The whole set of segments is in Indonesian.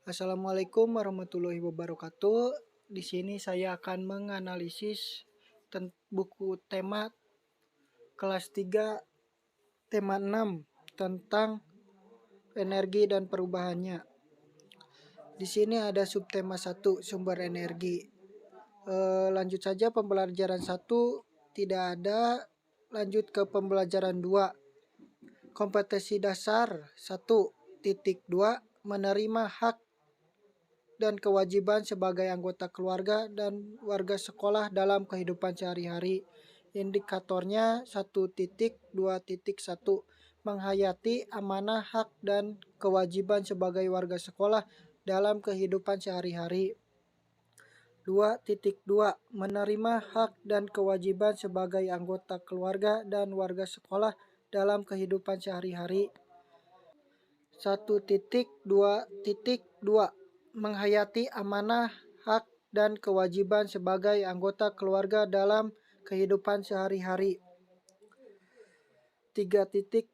Assalamualaikum warahmatullahi wabarakatuh. Di sini saya akan menganalisis buku tema kelas 3 tema 6 tentang energi dan perubahannya. Di sini ada subtema 1 sumber energi. Lanjut saja pembelajaran 1 tidak ada. Lanjut ke pembelajaran 2. Kompetensi dasar 1.2 menerima hak dan kewajiban sebagai anggota keluarga dan warga sekolah dalam kehidupan sehari-hari. Indikatornya 1.2.1 menghayati amanah hak dan kewajiban sebagai warga sekolah dalam kehidupan sehari-hari. 2.2 menerima hak dan kewajiban sebagai anggota keluarga dan warga sekolah dalam kehidupan sehari-hari. 1.2.2 menghayati amanah, hak, dan kewajiban sebagai anggota keluarga dalam kehidupan sehari-hari. 3.2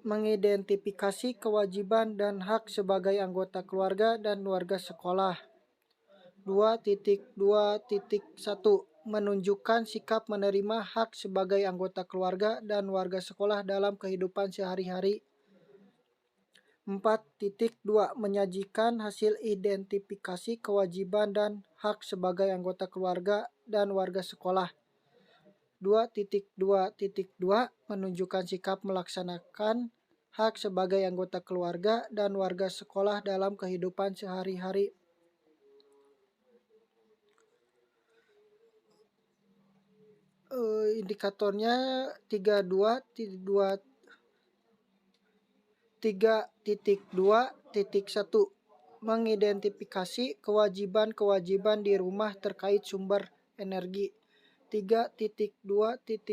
mengidentifikasi kewajiban dan hak sebagai anggota keluarga dan warga sekolah. 2.2.1 menunjukkan sikap menerima hak sebagai anggota keluarga dan warga sekolah dalam kehidupan sehari-hari. 4.2 menyajikan hasil identifikasi kewajiban dan hak sebagai anggota keluarga dan warga sekolah. 2.2.2 menunjukkan sikap melaksanakan hak sebagai anggota keluarga dan warga sekolah dalam kehidupan sehari-hari. Indikatornya 3.2.1 mengidentifikasi kewajiban-kewajiban di rumah terkait sumber energi. 3.2.2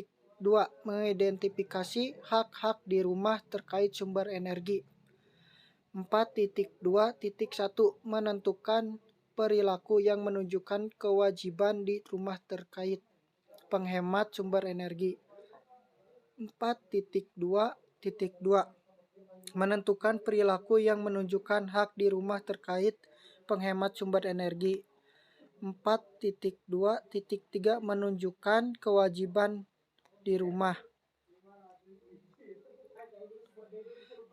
mengidentifikasi hak-hak di rumah terkait sumber energi. 4.2.1 menentukan perilaku yang menunjukkan kewajiban di rumah terkait penghemat sumber energi. 4.2.2 menentukan perilaku yang menunjukkan hak di rumah terkait penghemat sumber energi. 4.2.3 menunjukkan kewajiban di rumah.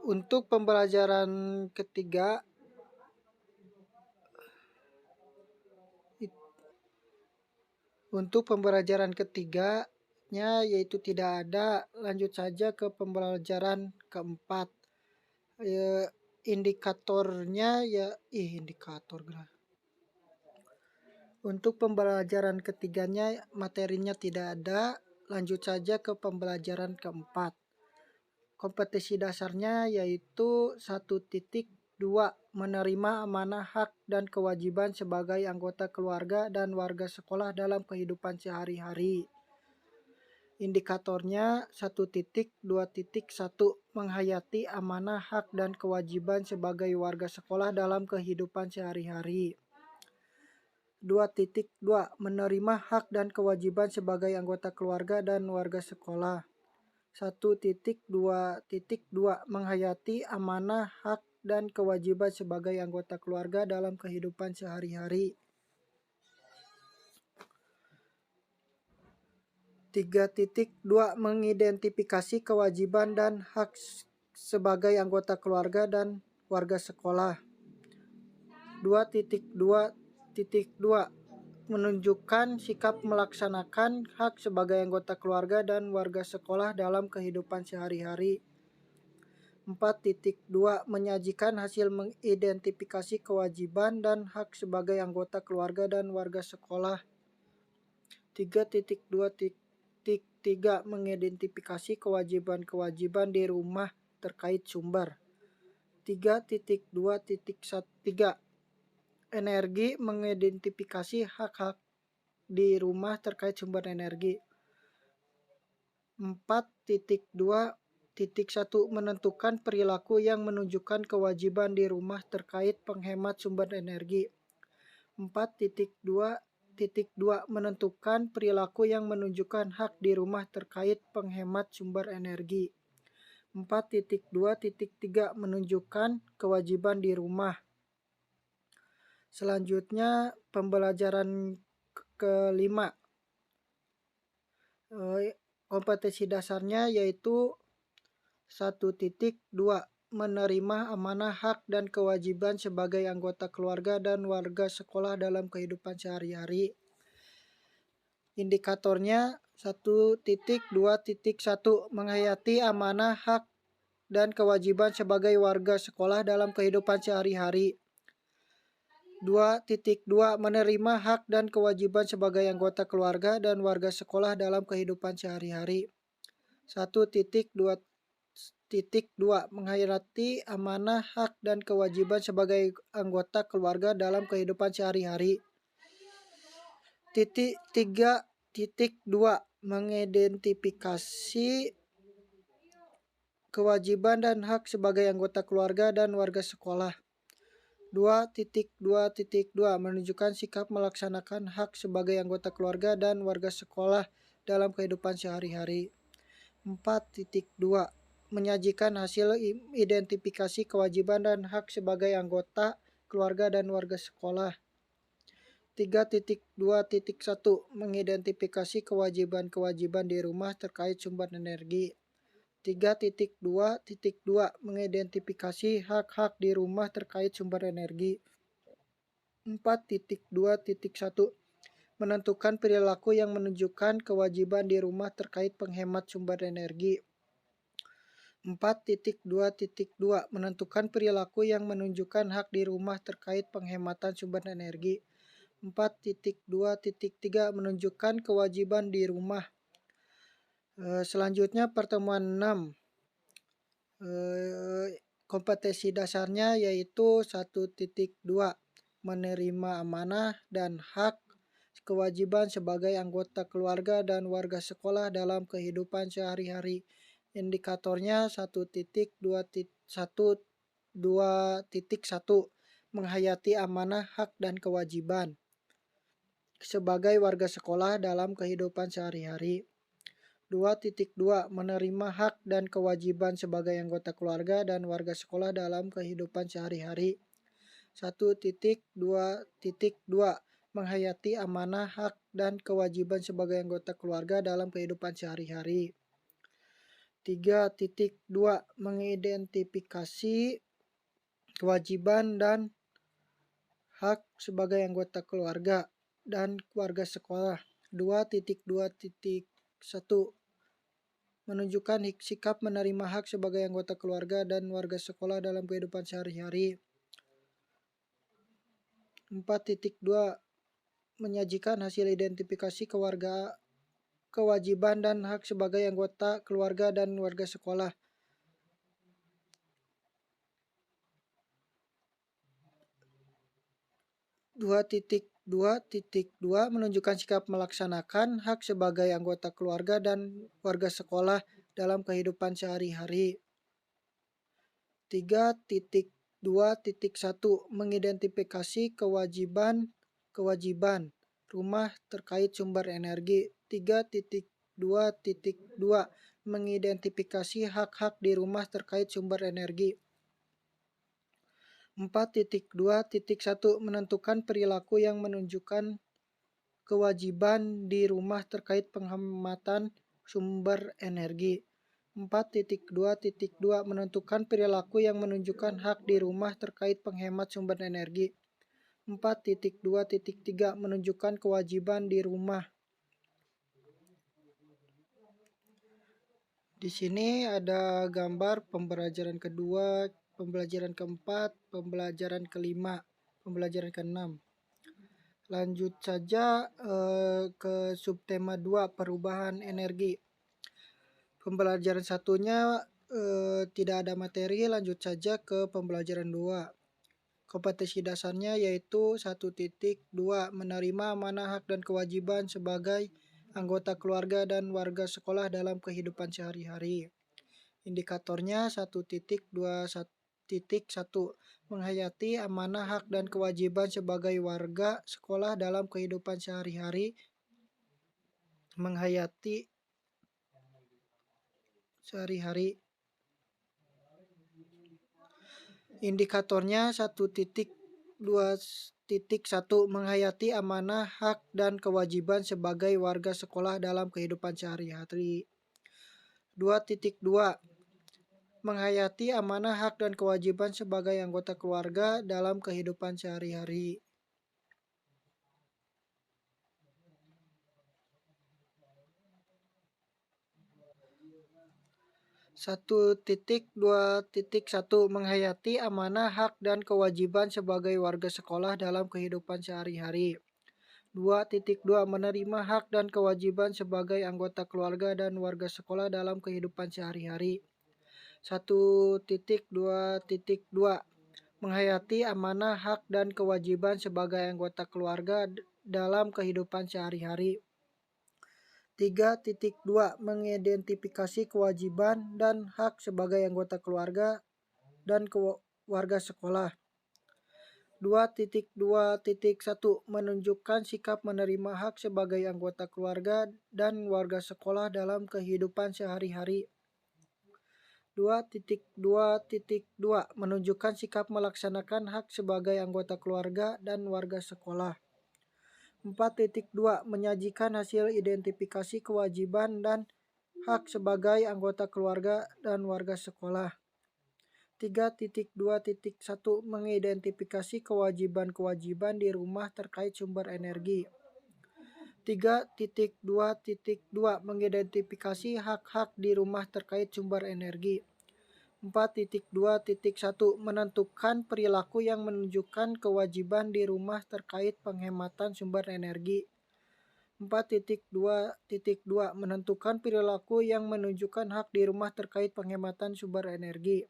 Untuk pembelajaran ketiga ketiganya yaitu tidak ada. Lanjut saja ke pembelajaran keempat. Indikatornya Untuk pembelajaran ketiganya materinya tidak ada. Lanjut saja ke pembelajaran keempat. Kompetensi dasarnya yaitu 1.2 menerima amanah hak dan kewajiban sebagai anggota keluarga dan warga sekolah dalam kehidupan sehari-hari. Indikatornya 1.2.1 menghayati amanah hak dan kewajiban sebagai warga sekolah dalam kehidupan sehari-hari. 2.2 menerima hak dan kewajiban sebagai anggota keluarga dan warga sekolah. 1.2.2 menghayati amanah hak dan kewajiban sebagai anggota keluarga dalam kehidupan sehari-hari. 3.2 mengidentifikasi kewajiban dan hak sebagai anggota keluarga dan warga sekolah. 2.2.2 menunjukkan sikap melaksanakan hak sebagai anggota keluarga dan warga sekolah dalam kehidupan sehari-hari. 4.2 menyajikan hasil mengidentifikasi kewajiban dan hak sebagai anggota keluarga dan warga sekolah. 3.2.3 mengidentifikasi kewajiban-kewajiban di rumah terkait sumber. 3.2.3 energi mengidentifikasi hak-hak di rumah terkait sumber energi. 4.2.1 menentukan perilaku yang menunjukkan kewajiban di rumah terkait penghemat sumber energi. 4.2.2 menentukan perilaku yang menunjukkan hak di rumah terkait penghemat sumber energi. 4.2.3 menunjukkan kewajiban di rumah. Selanjutnya pembelajaran kelima. Kompetensi dasarnya yaitu 1.2 menerima amanah hak dan kewajiban sebagai anggota keluarga dan warga sekolah dalam kehidupan sehari-hari. Indikatornya 1.2.1 menghayati amanah hak dan kewajiban sebagai warga sekolah dalam kehidupan sehari-hari. 2.2 menerima hak dan kewajiban sebagai anggota keluarga dan warga sekolah dalam kehidupan sehari-hari. 1.2.2 menghayati amanah hak dan kewajiban sebagai anggota keluarga dalam kehidupan sehari-hari. 3.2 mengidentifikasi kewajiban dan hak sebagai anggota keluarga dan warga sekolah. 2.2.2 menunjukkan sikap melaksanakan hak sebagai anggota keluarga dan warga sekolah dalam kehidupan sehari-hari. 4.2 menyajikan hasil identifikasi kewajiban dan hak sebagai anggota keluarga dan warga sekolah. 3.2.1 mengidentifikasi kewajiban-kewajiban di rumah terkait sumber energi. 3.2.2 mengidentifikasi hak-hak di rumah terkait sumber energi. 4.2.1 menentukan perilaku yang menunjukkan kewajiban di rumah terkait penghemat sumber energi. 4.2.2 menentukan perilaku yang menunjukkan hak di rumah terkait penghematan sumber energi. 4.2.3 menunjukkan kewajiban di rumah. Selanjutnya pertemuan 6. Kompetensi dasarnya yaitu 1.2 menerima amanah dan hak kewajiban sebagai anggota keluarga dan warga sekolah dalam kehidupan sehari-hari. Indikatornya 1.2.1 menghayati amanah hak dan kewajiban sebagai warga sekolah dalam kehidupan sehari-hari. 2.2 menerima hak dan kewajiban sebagai anggota keluarga dan warga sekolah dalam kehidupan sehari-hari. 1.2.2 menghayati amanah hak dan kewajiban sebagai anggota keluarga dalam kehidupan sehari-hari. 3.2 mengidentifikasi kewajiban dan hak sebagai anggota keluarga dan warga sekolah. 2.2.1 menunjukkan sikap menerima hak sebagai anggota keluarga dan warga sekolah dalam kehidupan sehari-hari. 4.2 menyajikan hasil identifikasi kewajiban dan hak sebagai anggota keluarga dan warga sekolah. 2.2.2 menunjukkan sikap melaksanakan hak sebagai anggota keluarga dan warga sekolah dalam kehidupan sehari-hari. 3.2.1 mengidentifikasi kewajiban rumah terkait sumber energi. 3.2.2 mengidentifikasi hak-hak di rumah terkait sumber energi. 4.2.1 menentukan perilaku yang menunjukkan kewajiban di rumah terkait penghematan sumber energi. 4.2.2 menentukan perilaku yang menunjukkan hak di rumah terkait penghemat sumber energi. 4.2.3 menunjukkan kewajiban di rumah. Di sini ada gambar pembelajaran kedua, pembelajaran keempat, pembelajaran kelima, pembelajaran keenam. Lanjut saja ke subtema 2 perubahan energi. Pembelajaran satunya tidak ada materi, lanjut saja ke pembelajaran 2. Kompetensi dasarnya yaitu 1.2 menerima amanah hak dan kewajiban sebagai anggota keluarga dan warga sekolah dalam kehidupan sehari-hari. Indikatornya 1.2.1 menghayati amanah hak dan kewajiban sebagai warga sekolah dalam kehidupan sehari-hari. Menghayati sehari-hari. Indikatornya 1.2.1 2.1 menghayati amanah, hak, dan kewajiban sebagai warga sekolah dalam kehidupan sehari-hari. 2.2 menghayati amanah, hak, dan kewajiban sebagai anggota keluarga dalam kehidupan sehari-hari. 1.2.1 menghayati amanah, hak, dan kewajiban sebagai warga sekolah dalam kehidupan sehari-hari. 2.2 menerima hak dan kewajiban sebagai anggota keluarga dan warga sekolah dalam kehidupan sehari-hari. 1.2.2 menghayati amanah, hak, dan kewajiban sebagai anggota keluarga dalam kehidupan sehari-hari. 3.2 mengidentifikasi kewajiban dan hak sebagai anggota keluarga dan warga sekolah. 2.2.1 menunjukkan sikap menerima hak sebagai anggota keluarga dan warga sekolah dalam kehidupan sehari-hari. 2.2.2 menunjukkan sikap melaksanakan hak sebagai anggota keluarga dan warga sekolah. 4.2 menyajikan hasil identifikasi kewajiban dan hak sebagai anggota keluarga dan warga sekolah. 3.2.1 mengidentifikasi kewajiban-kewajiban di rumah terkait sumber energi. 3.2.2 mengidentifikasi hak-hak di rumah terkait sumber energi. 4.2.1 menentukan perilaku yang menunjukkan kewajiban di rumah terkait penghematan sumber energi. 4.2.2 menentukan perilaku yang menunjukkan hak di rumah terkait penghematan sumber energi.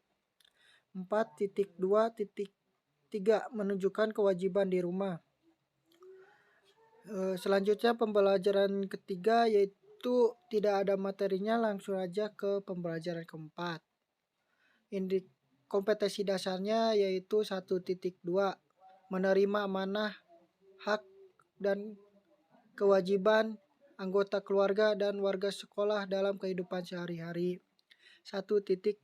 4.2.3 menunjukkan kewajiban di rumah. Selanjutnya pembelajaran ketiga yaitu tidak ada materinya, langsung aja ke pembelajaran keempat. Kompetensi dasarnya yaitu 1.2 menerima amanah, hak, dan kewajiban anggota keluarga dan warga sekolah dalam kehidupan sehari-hari. 1.2.1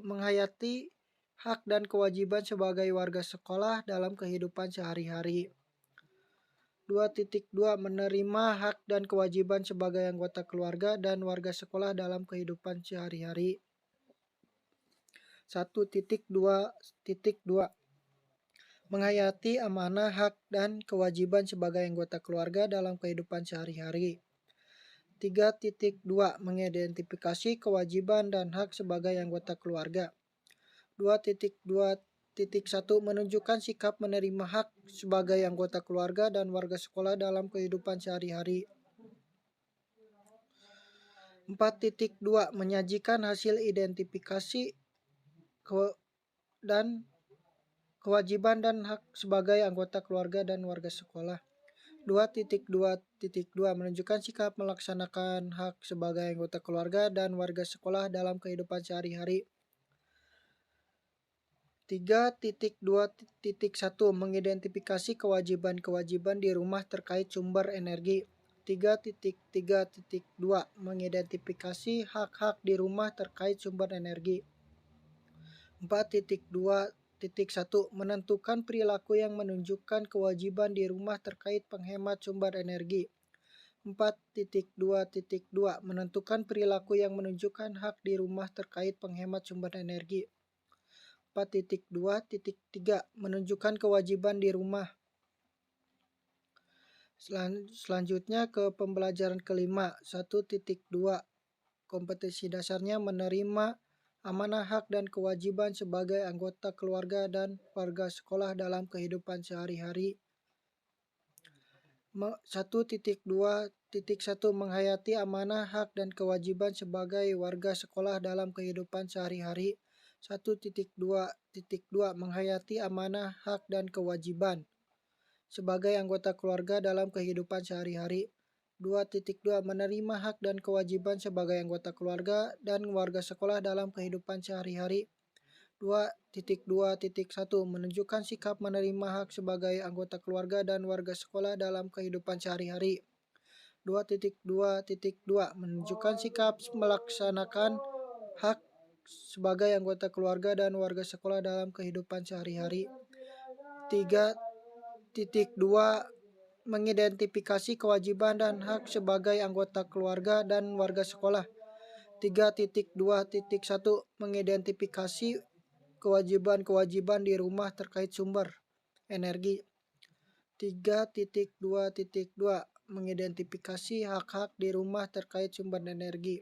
menghayati hak dan kewajiban sebagai warga sekolah dalam kehidupan sehari-hari. 2.2 menerima hak dan kewajiban sebagai anggota keluarga dan warga sekolah dalam kehidupan sehari-hari. 1.2.2 menghayati amanah, hak, dan kewajiban sebagai anggota keluarga dalam kehidupan sehari-hari. 3.2 mengidentifikasi kewajiban dan hak sebagai anggota keluarga. 2.2.1 menunjukkan sikap menerima hak sebagai anggota keluarga dan warga sekolah dalam kehidupan sehari-hari. 4.2 menyajikan hasil identifikasi dan kewajiban dan hak sebagai anggota keluarga dan warga sekolah. 2.2.2 menunjukkan sikap melaksanakan hak sebagai anggota keluarga dan warga sekolah dalam kehidupan sehari-hari. 3.2.1 mengidentifikasi kewajiban-kewajiban di rumah terkait sumber energi. 3.3.2 mengidentifikasi hak-hak di rumah terkait sumber energi. 4.2.1 menentukan perilaku yang menunjukkan kewajiban di rumah terkait penghemat sumber energi. 4.2.2 menentukan perilaku yang menunjukkan hak di rumah terkait penghemat sumber energi. 4.2.3 menunjukkan kewajiban di rumah. Selanjutnya ke pembelajaran kelima. 1.2 kompetensi dasarnya menerima amanah, hak, dan kewajiban sebagai anggota keluarga dan warga sekolah dalam kehidupan sehari-hari. 1.2.1 menghayati amanah, hak, dan kewajiban sebagai warga sekolah dalam kehidupan sehari-hari. 1.2.2 menghayati amanah, hak, dan kewajiban sebagai anggota keluarga dalam kehidupan sehari-hari. 2.2 menerima hak dan kewajiban sebagai anggota keluarga dan warga sekolah dalam kehidupan sehari-hari. 2.2.1 menunjukkan sikap menerima hak sebagai anggota keluarga dan warga sekolah dalam kehidupan sehari-hari. 2.2.2 menunjukkan sikap melaksanakan hak sebagai anggota keluarga dan warga sekolah dalam kehidupan sehari-hari. 3.2 mengidentifikasi kewajiban dan hak sebagai anggota keluarga dan warga sekolah. 3.2.1 mengidentifikasi kewajiban-kewajiban di rumah terkait sumber energi. 3.2.2 mengidentifikasi hak-hak di rumah terkait sumber energi.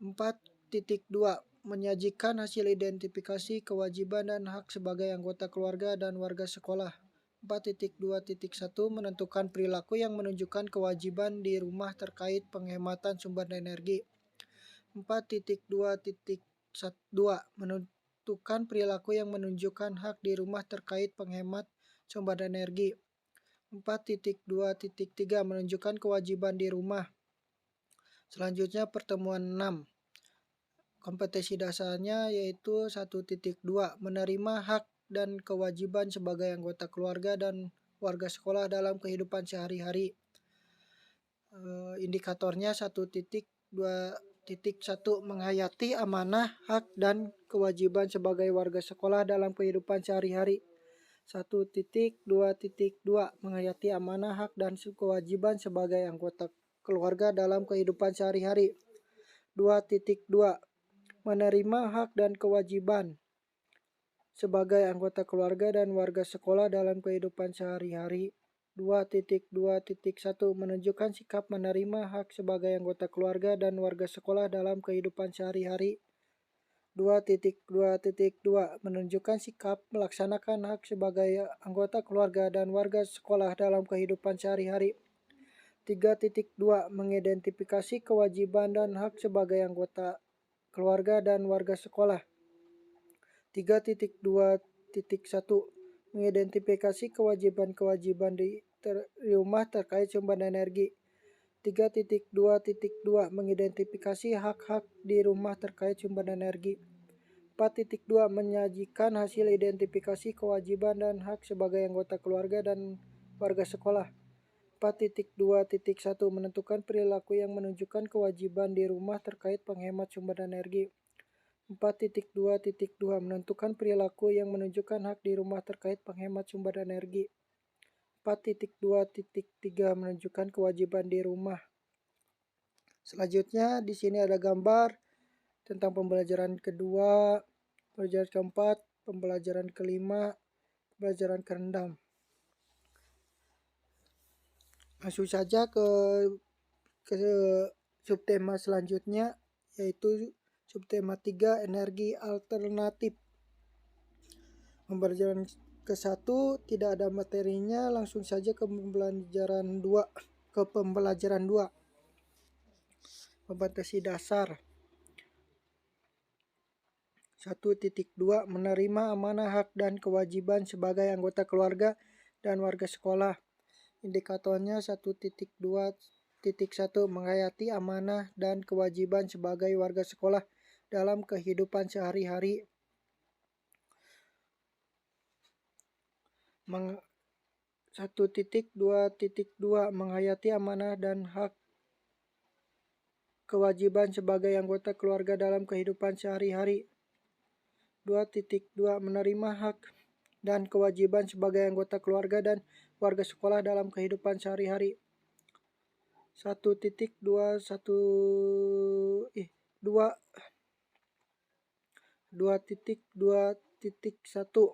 4.2 menyajikan hasil identifikasi kewajiban dan hak sebagai anggota keluarga dan warga sekolah. 4.2.1 menentukan perilaku yang menunjukkan kewajiban di rumah terkait penghematan sumber energi. 4.2.2 menentukan perilaku yang menunjukkan hak di rumah terkait penghemat sumber energi. 4.2.3 menunjukkan kewajiban di rumah. Selanjutnya pertemuan 6. Kompetensi dasarnya yaitu 1.2 menerima hak dan kewajiban sebagai anggota keluarga dan warga sekolah dalam kehidupan sehari-hari. Indikatornya 1.2.1 menghayati amanah, hak, dan kewajiban sebagai warga sekolah dalam kehidupan sehari-hari. 1.2.2 menghayati amanah, hak, dan kewajiban sebagai anggota keluarga dalam kehidupan sehari-hari. 2.2 menerima hak dan kewajiban sebagai anggota keluarga dan warga sekolah dalam kehidupan sehari-hari. 2.2.1 menunjukkan sikap menerima hak sebagai anggota keluarga dan warga sekolah dalam kehidupan sehari-hari. 2.2.2 menunjukkan sikap melaksanakan hak sebagai anggota keluarga dan warga sekolah dalam kehidupan sehari-hari. 3.2 mengidentifikasi kewajiban dan hak sebagai anggota keluarga dan warga sekolah. 3.2.1 mengidentifikasi kewajiban-kewajiban di rumah terkait sumber energi. 3.2.2 mengidentifikasi hak-hak di rumah terkait sumber energi. 4.2 menyajikan hasil identifikasi kewajiban dan hak sebagai anggota keluarga dan warga sekolah. 4.2.1 menentukan perilaku yang menunjukkan kewajiban di rumah terkait penghemat sumber energi. 4.2.2 menentukan perilaku yang menunjukkan hak di rumah terkait penghemat sumber energi. 4.2.3 menunjukkan kewajiban di rumah. Selanjutnya di sini ada gambar tentang pembelajaran kedua, pembelajaran keempat, pembelajaran kelima, pembelajaran keenam. Langsung saja ke subtema selanjutnya, yaitu subtema 3 energi alternatif. Pembelajaran ke-1 tidak ada materinya, langsung saja ke pembelajaran 2. Kompetensi dasar. 1.2 menerima amanah, hak, dan kewajiban sebagai anggota keluarga dan warga sekolah. Indikatornya 1.2.1 menghayati amanah dan kewajiban sebagai warga sekolah dalam kehidupan sehari-hari. 1.2.2 menghayati amanah dan hak kewajiban sebagai anggota keluarga dalam kehidupan sehari-hari. 2.2 menerima hak dan kewajiban sebagai anggota keluarga dan warga sekolah dalam kehidupan sehari-hari. 1.2.1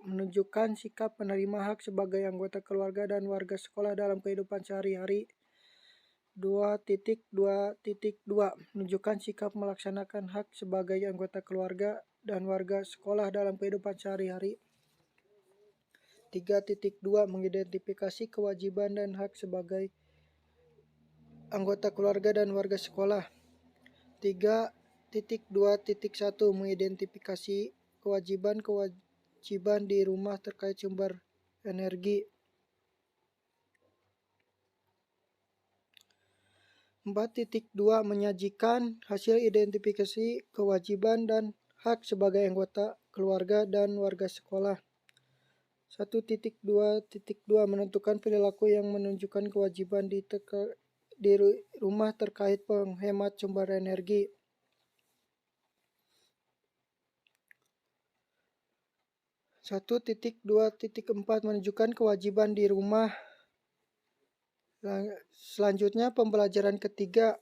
menunjukkan sikap menerima hak sebagai anggota keluarga dan warga sekolah dalam kehidupan sehari-hari. 2.2.2 menunjukkan sikap melaksanakan hak sebagai anggota keluarga dan warga sekolah dalam kehidupan sehari-hari. 3.2 mengidentifikasi kewajiban dan hak sebagai anggota keluarga dan warga sekolah. 3.2.1 mengidentifikasi kewajiban di rumah terkait sumber energi. 4.2 menyajikan hasil identifikasi kewajiban dan hak sebagai anggota keluarga dan warga sekolah. 1.2.2 menentukan perilaku yang menunjukkan kewajiban di rumah terkait penghemat sumber energi. 1.2.4 menunjukkan kewajiban di rumah. Selanjutnya pembelajaran ketiga.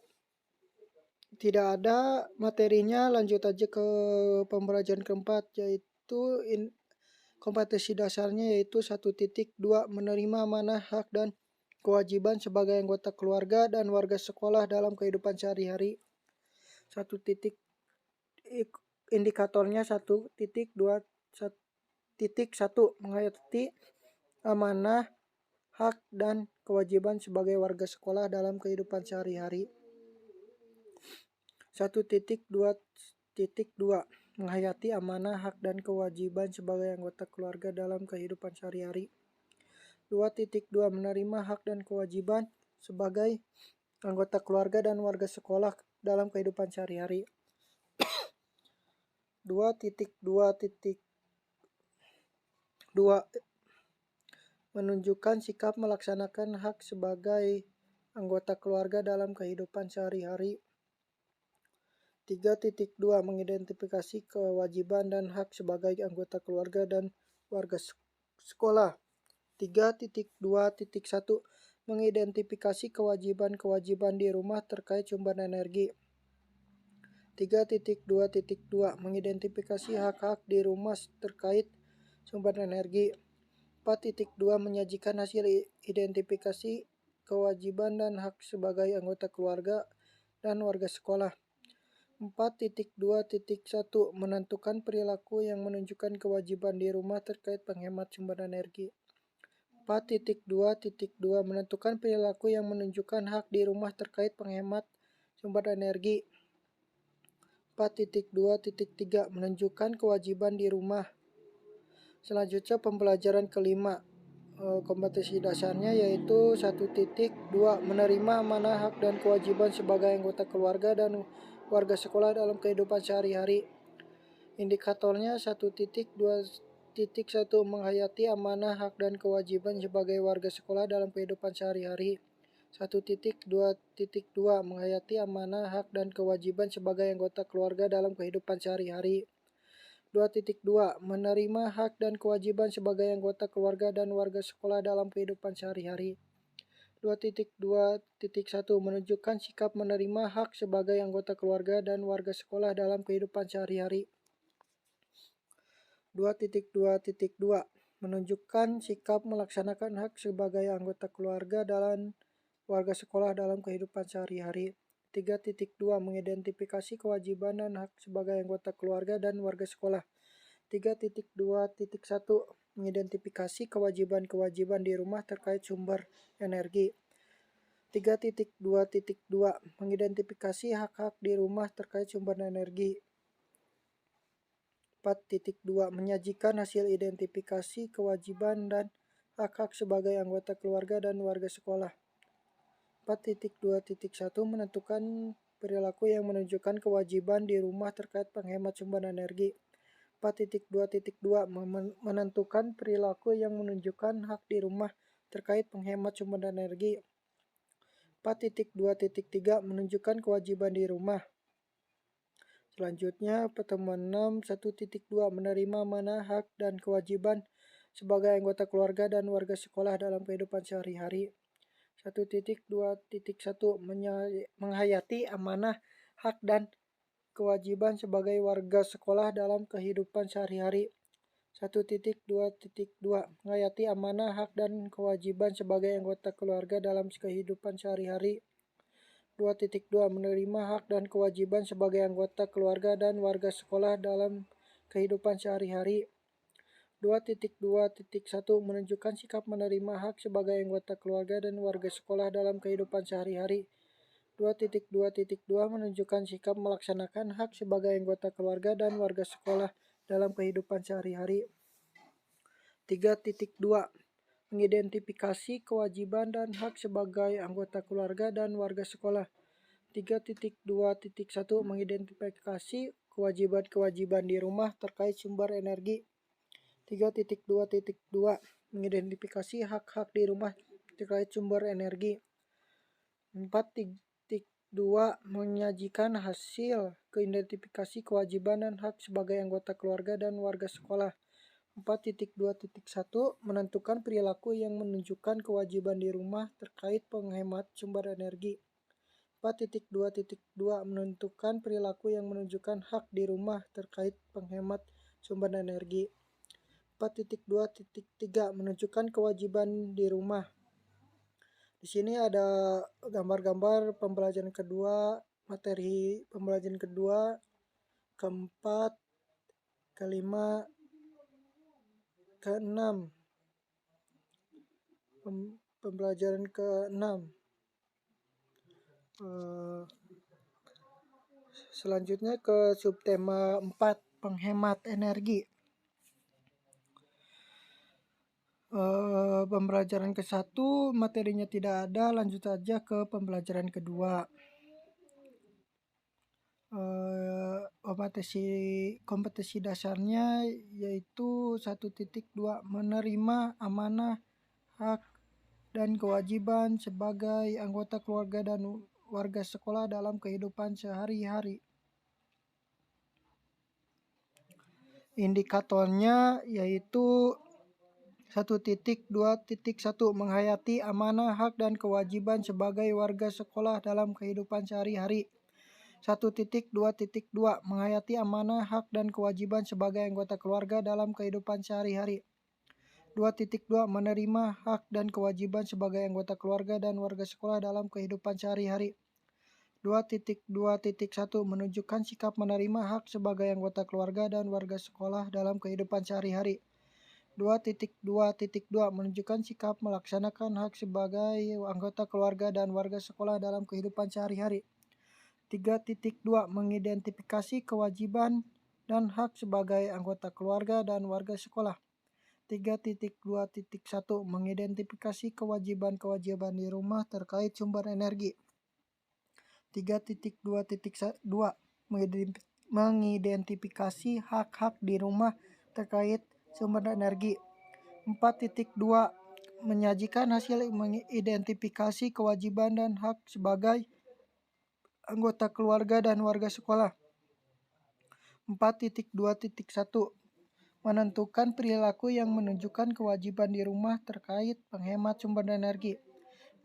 Tidak ada materinya, lanjut aja ke pembelajaran keempat, yaitu kompetensi dasarnya, yaitu 1.2 menerima amanah, hak dan kewajiban sebagai anggota keluarga dan warga sekolah dalam kehidupan sehari-hari. 1. Indikatornya 1.2.1 menghayati amanah, hak dan kewajiban sebagai warga sekolah dalam kehidupan sehari-hari. 1.2.2 menghayati amanah, hak dan kewajiban sebagai anggota keluarga dalam kehidupan sehari-hari. 2.2 menerima hak dan kewajiban sebagai anggota keluarga dan warga sekolah dalam kehidupan sehari-hari. 2.2.2 menunjukkan sikap melaksanakan hak sebagai anggota keluarga dalam kehidupan sehari-hari. 3.2 mengidentifikasi kewajiban dan hak sebagai anggota keluarga dan warga sekolah. 3.2.1 mengidentifikasi kewajiban-kewajiban di rumah terkait sumber energi. 3.2.2 mengidentifikasi hak-hak di rumah terkait sumber energi. 4.2 menyajikan hasil identifikasi kewajiban dan hak sebagai anggota keluarga dan warga sekolah. 4.2.1 menentukan perilaku yang menunjukkan kewajiban di rumah terkait penghemat sumber energi. 4.2.2 menentukan perilaku yang menunjukkan hak di rumah terkait penghemat sumber energi. 4.2.3 menunjukkan kewajiban di rumah. Selanjutnya pembelajaran kelima. Kompetensi dasarnya yaitu 1.2 menerima amanah, hak dan kewajiban sebagai anggota keluarga dan warga sekolah dalam kehidupan sehari-hari. Indikatornya 1.2.1 menghayati amanah, hak dan kewajiban sebagai warga sekolah dalam kehidupan sehari-hari. 1.2.2 menghayati amanah, hak dan kewajiban sebagai anggota keluarga dalam kehidupan sehari-hari. 2.2 menerima hak dan kewajiban sebagai anggota keluarga dan warga sekolah dalam kehidupan sehari-hari. 2.2.1 menunjukkan sikap menerima hak sebagai anggota keluarga dan warga sekolah dalam kehidupan sehari-hari. 2.2.2 menunjukkan sikap melaksanakan hak sebagai anggota keluarga dan warga sekolah dalam kehidupan sehari-hari. 3.2 mengidentifikasi kewajiban dan hak sebagai anggota keluarga dan warga sekolah. 3.2.1 mengidentifikasi kewajiban-kewajiban di rumah terkait sumber energi. 3.2.2 mengidentifikasi hak-hak di rumah terkait sumber energi. 4.2 menyajikan hasil identifikasi kewajiban dan hak-hak sebagai anggota keluarga dan warga sekolah. 4.2.1 menentukan perilaku yang menunjukkan kewajiban di rumah terkait penghemat sumber energi. 4.2.2 menentukan perilaku yang menunjukkan hak di rumah terkait penghemat sumber energi. 4.2.3 menunjukkan kewajiban di rumah. Selanjutnya pertemuan 6 1.2 menerima amanah, hak dan kewajiban sebagai anggota keluarga dan warga sekolah dalam kehidupan sehari-hari. 1.2.1 menghayati amanah, hak dan kewajiban sebagai warga sekolah dalam kehidupan sehari-hari. 1.2.2 menghayati amanah, hak dan kewajiban sebagai anggota keluarga dalam kehidupan sehari-hari. 2.2 menerima hak dan kewajiban sebagai anggota keluarga dan warga sekolah dalam kehidupan sehari-hari. 2.2.1 menunjukkan sikap menerima hak sebagai anggota keluarga dan warga sekolah dalam kehidupan sehari-hari. 2.2.2 menunjukkan sikap melaksanakan hak sebagai anggota keluarga dan warga sekolah dalam kehidupan sehari-hari. 3.2 mengidentifikasi kewajiban dan hak sebagai anggota keluarga dan warga sekolah. 3.2.1 mengidentifikasi kewajiban-kewajiban di rumah terkait sumber energi. 3.2.2 mengidentifikasi hak-hak di rumah terkait sumber energi. 4.2 menyajikan hasil keidentifikasi kewajiban dan hak sebagai anggota keluarga dan warga sekolah. 4.2.1 menentukan perilaku yang menunjukkan kewajiban di rumah terkait penghemat sumber energi. 4.2.2 menentukan perilaku yang menunjukkan hak di rumah terkait penghemat sumber energi. 4.2.3 menunjukkan kewajiban di rumah. Di sini ada gambar-gambar pembelajaran kedua, materi pembelajaran kedua, keempat, kelima, keenam. Pembelajaran ke-6. Selanjutnya ke subtema 4, penghemat energi. Pembelajaran ke-1 materinya tidak ada, lanjut saja ke pembelajaran kedua. Kompetensi dasarnya yaitu 1.2 menerima amanah, hak, dan kewajiban sebagai anggota keluarga dan warga sekolah dalam kehidupan sehari-hari. Indikatornya yaitu 1.2.1 menghayati amanah, hak, dan kewajiban sebagai warga sekolah dalam kehidupan sehari-hari. 1.2.2 menghayati amanah, hak, dan kewajiban sebagai anggota keluarga dalam kehidupan sehari-hari. 2.2 menerima hak dan kewajiban sebagai anggota keluarga dan warga sekolah dalam kehidupan sehari-hari. 2.2.1 menunjukkan sikap menerima hak sebagai anggota keluarga dan warga sekolah dalam kehidupan sehari-hari. 2.2.2 menunjukkan sikap melaksanakan hak sebagai anggota keluarga dan warga sekolah dalam kehidupan sehari-hari. 3.2 mengidentifikasi kewajiban dan hak sebagai anggota keluarga dan warga sekolah. 3.2.1 mengidentifikasi kewajiban-kewajiban di rumah terkait sumber energi. 3.2.2 mengidentifikasi hak-hak di rumah terkait sumber energi. 4.2 menyajikan hasil mengidentifikasi kewajiban dan hak sebagai anggota keluarga dan warga sekolah. 4.2.1 menentukan perilaku yang menunjukkan kewajiban di rumah terkait penghemat sumber energi.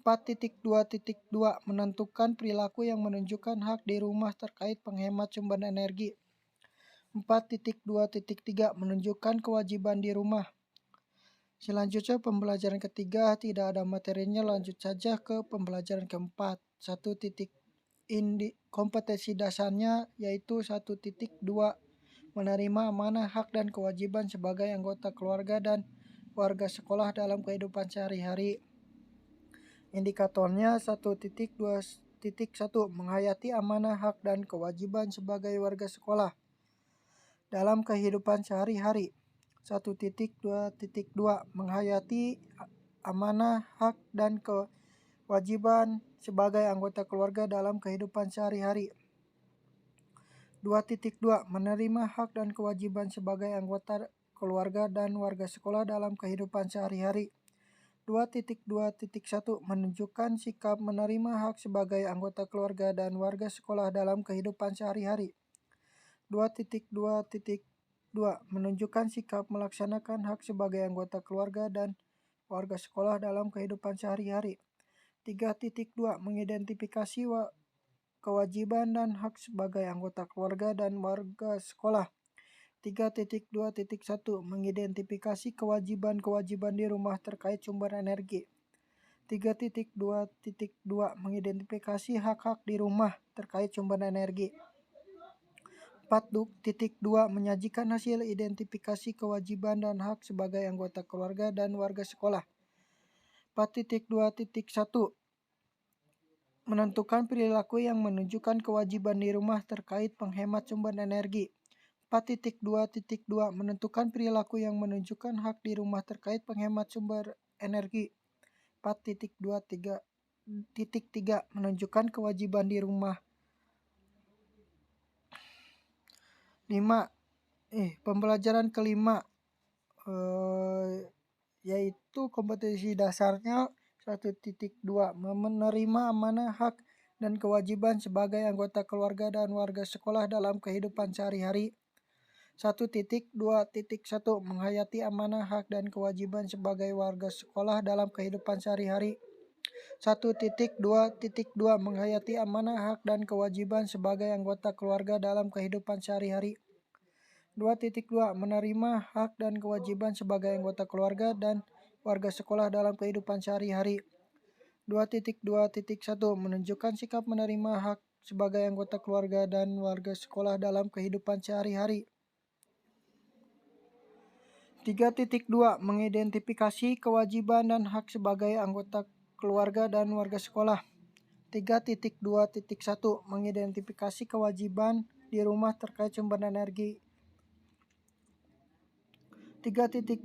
4.2.2 menentukan perilaku yang menunjukkan hak di rumah terkait penghemat sumber energi. 4.2.3 menunjukkan kewajiban di rumah. Selanjutnya pembelajaran ketiga tidak ada materinya, lanjut saja ke pembelajaran keempat. 1. Kompetensi dasarnya yaitu 1.2 menerima amanah, hak, dan kewajiban sebagai anggota keluarga dan warga sekolah dalam kehidupan sehari-hari. Indikatornya 1.2.1 menghayati amanah, hak, dan kewajiban sebagai warga sekolah dalam kehidupan sehari-hari. 1.2.2 menghayati amanah, hak, dan kewajiban sebagai anggota keluarga dalam kehidupan sehari-hari. 2.2 menerima hak dan kewajiban sebagai anggota keluarga dan warga sekolah dalam kehidupan sehari-hari. 2.2.1 menunjukkan sikap menerima hak sebagai anggota keluarga dan warga sekolah dalam kehidupan sehari-hari. 2.2.2 menunjukkan sikap melaksanakan hak sebagai anggota keluarga dan warga sekolah dalam kehidupan sehari-hari. 3.2 mengidentifikasi kewajiban dan hak sebagai anggota keluarga dan warga sekolah. 3.2.1 mengidentifikasi kewajiban-kewajiban di rumah terkait sumber energi. 3.2.2 mengidentifikasi hak-hak di rumah terkait sumber energi. 4.2 menyajikan hasil identifikasi kewajiban dan hak sebagai anggota keluarga dan warga sekolah. 4.2.1 menentukan perilaku yang menunjukkan kewajiban di rumah terkait penghemat sumber energi. 4.2.2 menentukan perilaku yang menunjukkan hak di rumah terkait penghemat sumber energi. 4.2.3 menunjukkan kewajiban di rumah. 5. Pembelajaran kelima yaitu kompetensi dasarnya 1.2 menerima amanah, hak, dan kewajiban sebagai anggota keluarga dan warga sekolah dalam kehidupan sehari-hari. 1.2.1 Menghayati amanah, hak, dan kewajiban sebagai warga sekolah dalam kehidupan sehari-hari. 1.2.2 Menghayati amanah, hak, dan kewajiban sebagai anggota keluarga dalam kehidupan sehari-hari. 2.2 Menerima hak dan kewajiban sebagai anggota keluarga dan warga sekolah dalam kehidupan sehari-hari. 2.2.1 Menunjukkan sikap menerima hak sebagai anggota keluarga dan warga sekolah dalam kehidupan sehari-hari. 3.2 Mengidentifikasi kewajiban dan hak sebagai anggota keluarga dan warga sekolah. 3.2.1 Mengidentifikasi kewajiban di rumah terkait sumber energi. 3.2.2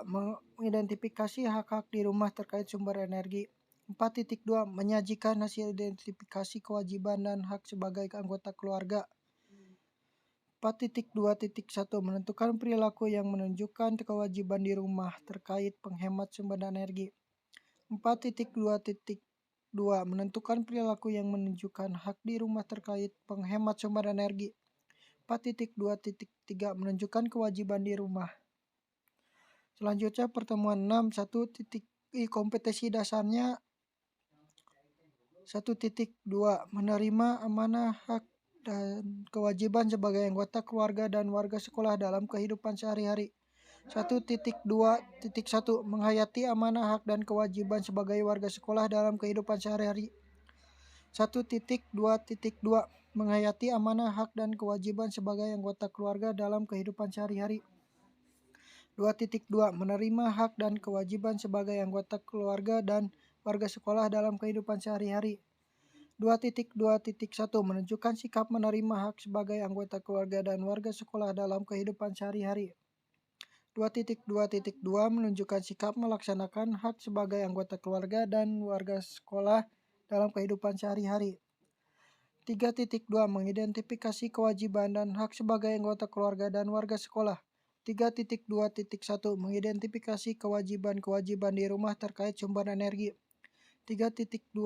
Mengidentifikasi hak-hak di rumah terkait sumber energi. 4.2 Menyajikan hasil identifikasi kewajiban dan hak sebagai anggota keluarga. 4.2.1 Menentukan perilaku yang menunjukkan kewajiban di rumah terkait penghemat sumber energi. 4.2.2 Menentukan perilaku yang menunjukkan hak di rumah terkait penghemat sumber energi. 4.2.3 Menunjukkan kewajiban di rumah. Selanjutnya pertemuan 6. Kompetensi dasarnya. 1.2 Menerima amanah, hak, dan kewajiban sebagai anggota keluarga dan warga sekolah dalam kehidupan sehari-hari. 1.2.1 Menghayati amanah, hak, dan kewajiban sebagai warga sekolah dalam kehidupan sehari-hari. 1.2.2 Menghayati amanah, hak, dan kewajiban sebagai anggota keluarga dalam kehidupan sehari-hari. 2.2 Menerima hak dan kewajiban sebagai anggota keluarga dan warga sekolah dalam kehidupan sehari-hari. 2.2.1 Menunjukkan sikap menerima hak sebagai anggota keluarga dan warga sekolah dalam kehidupan sehari-hari. 2.2.2 Menunjukkan sikap melaksanakan hak sebagai anggota keluarga dan warga sekolah dalam kehidupan sehari-hari. 3.2 Mengidentifikasi kewajiban dan hak sebagai anggota keluarga dan warga sekolah. 3.2.1 Mengidentifikasi kewajiban-kewajiban di rumah terkait sumber energi. 3.2.2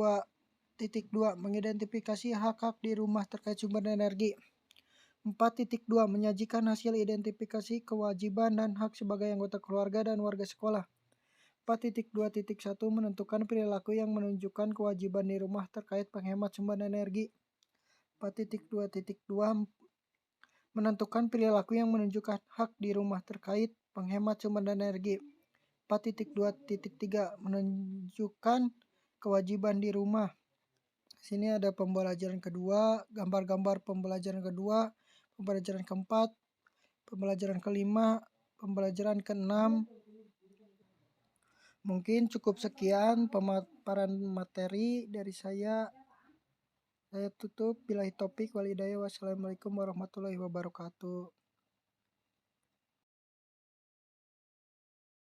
Mengidentifikasi hak-hak di rumah terkait sumber energi. 4.2 Menyajikan hasil identifikasi kewajiban dan hak sebagai anggota keluarga dan warga sekolah. 4.2.1 Menentukan perilaku yang menunjukkan kewajiban di rumah terkait penghemat sumber energi. 4.2.2 Menentukan perilaku yang menunjukkan hak di rumah terkait penghemat sumber energi. 4.2.3 Menunjukkan kewajiban di rumah. Sini ada pembelajaran kedua, gambar-gambar pembelajaran kedua, pembelajaran keempat, pembelajaran kelima, pembelajaran keenam. Mungkin cukup sekian pemaparan materi dari saya. Saya tutup. Billahi taufik wal hidayah. Wassalamualaikum warahmatullahi wabarakatuh.